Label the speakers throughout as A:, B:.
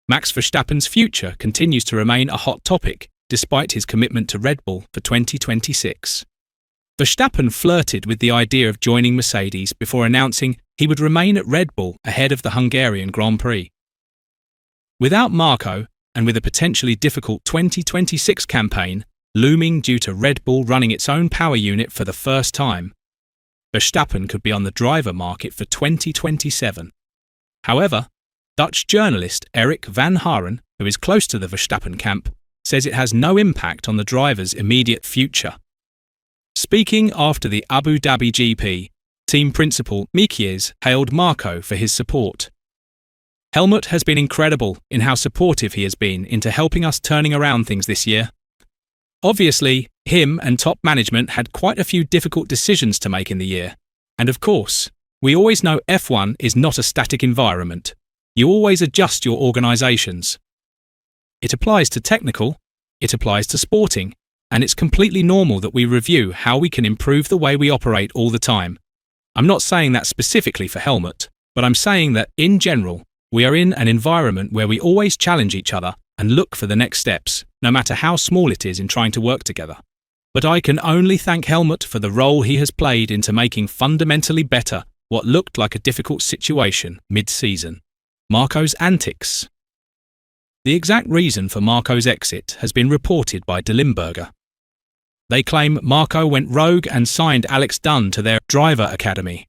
A: Max Verstappen's future continues to remain a hot topic, despite his commitment to Red Bull for 2026. Verstappen flirted with the idea of joining Mercedes before announcing he would remain at Red Bull ahead of the Hungarian Grand Prix. Without Marko, and with a potentially difficult 2026 campaign looming due to Red Bull running its own power unit for the first time, Verstappen could be on the driver market for 2027. However, Dutch journalist Eric van Haren, who is close to the Verstappen camp, says it has no impact on the driver's immediate future. Speaking after the Abu Dhabi GP, team principal Mikies hailed Marko for his support. Helmut has been incredible in how supportive he has been into helping us turning around things this year. Obviously, him and top management had quite a few difficult decisions to make in the year. And of course, we always know F1 is not a static environment. You always adjust your organisations. It applies to technical, it applies to sporting, and it's completely normal that we review how we can improve the way we operate all the time. I'm not saying that specifically for Helmut, but I'm saying that, in general, we are in an environment where we always challenge each other and look for the next steps, no matter how small it is in trying to work together. But I can only thank Helmut for the role he has played into making fundamentally better what looked like a difficult situation mid-season. Marko's antics. The exact reason for Marko's exit has been reported by De Limburger. They claim Marko went rogue and signed Alex Dunn to their driver academy.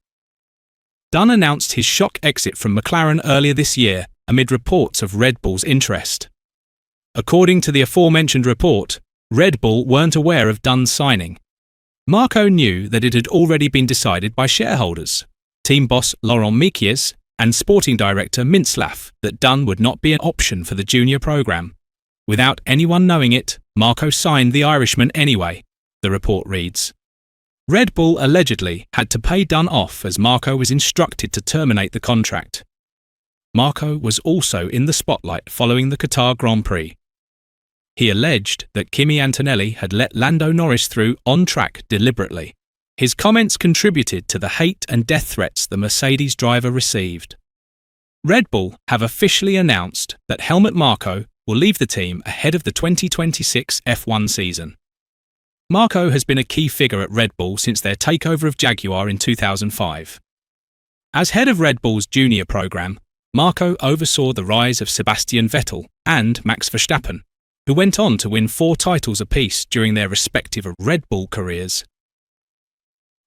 A: Dunn announced his shock exit from McLaren earlier this year amid reports of Red Bull's interest. According to the aforementioned report, Red Bull weren't aware of Dunn's signing. Marko knew that it had already been decided by shareholders, team boss Laurent Mikies and sporting director Mintzlaff, that Dunn would not be an option for the junior programme. Without anyone knowing it, Marko signed the Irishman anyway, the report reads. Red Bull allegedly had to pay Dunn off as Marko was instructed to terminate the contract. Marko was also in the spotlight following the Qatar Grand Prix. He alleged that Kimi Antonelli had let Lando Norris through on track deliberately. His comments contributed to the hate and death threats the Mercedes driver received. Red Bull have officially announced that Helmut Marko will leave the team ahead of the 2026 F1 season. Marko has been a key figure at Red Bull since their takeover of Jaguar in 2005. As head of Red Bull's junior programme, Marko oversaw the rise of Sebastian Vettel and Max Verstappen, who went on to win 4 titles apiece during their respective Red Bull careers.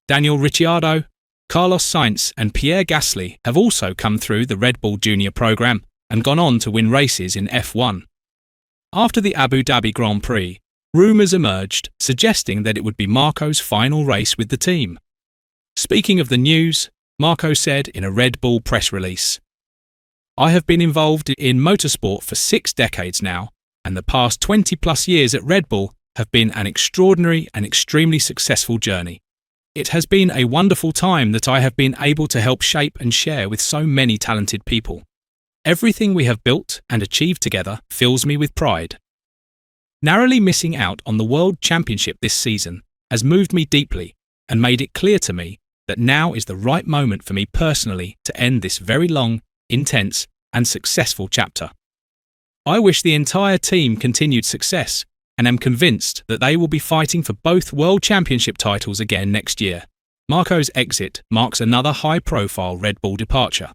A: Daniel Ricciardo, Carlos Sainz and Pierre Gasly have also come through the Red Bull Junior programme and gone on to win races in F1. After the Abu Dhabi Grand Prix, rumours emerged suggesting that it would be Marko's final race with the team. Speaking of the news, Marko said in a Red Bull press release, "I have been involved in motorsport for 6 decades now, and the past 20+ years at Red Bull have been an extraordinary and extremely successful journey. It has been a wonderful time that I have been able to help shape and share with so many talented people. Everything we have built and achieved together fills me with pride. Narrowly missing out on the World Championship this season has moved me deeply and made it clear to me that now is the right moment for me personally to end this very long, intense, and successful chapter. I wish the entire team continued success and am convinced that they will be fighting for both World Championship titles again next year." Marko's exit marks another high-profile Red Bull departure.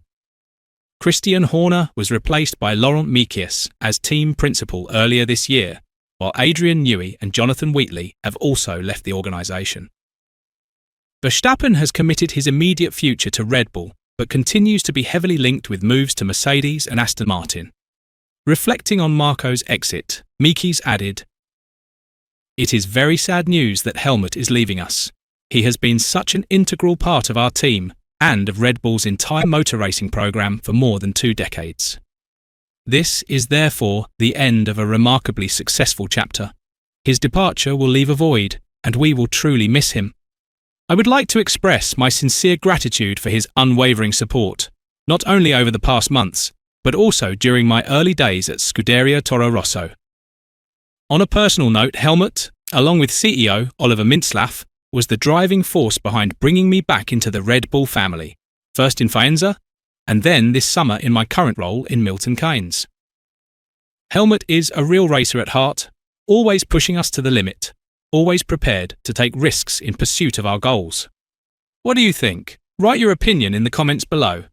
A: Christian Horner was replaced by Laurent Mikies as team principal earlier this year, while Adrian Newey and Jonathan Wheatley have also left the organisation. Verstappen has committed his immediate future to Red Bull, but continues to be heavily linked with moves to Mercedes and Aston Martin. Reflecting on Marko's exit, Mikies added, "It is very sad news that Helmut is leaving us. He has been such an integral part of our team and of Red Bull's entire motor racing programme for more than 2 decades. This is therefore the end of a remarkably successful chapter. His departure will leave a void, and we will truly miss him. I would like to express my sincere gratitude for his unwavering support, not only over the past months, but also during my early days at Scuderia Toro Rosso." On a personal note, Helmut, along with CEO Oliver Mintzlaff, was the driving force behind bringing me back into the Red Bull family, first in Faenza, and then this summer in my current role in Milton Keynes. Helmut is a real racer at heart, always pushing us to the limit, always prepared to take risks in pursuit of our goals. What do you think? Write your opinion in the comments below.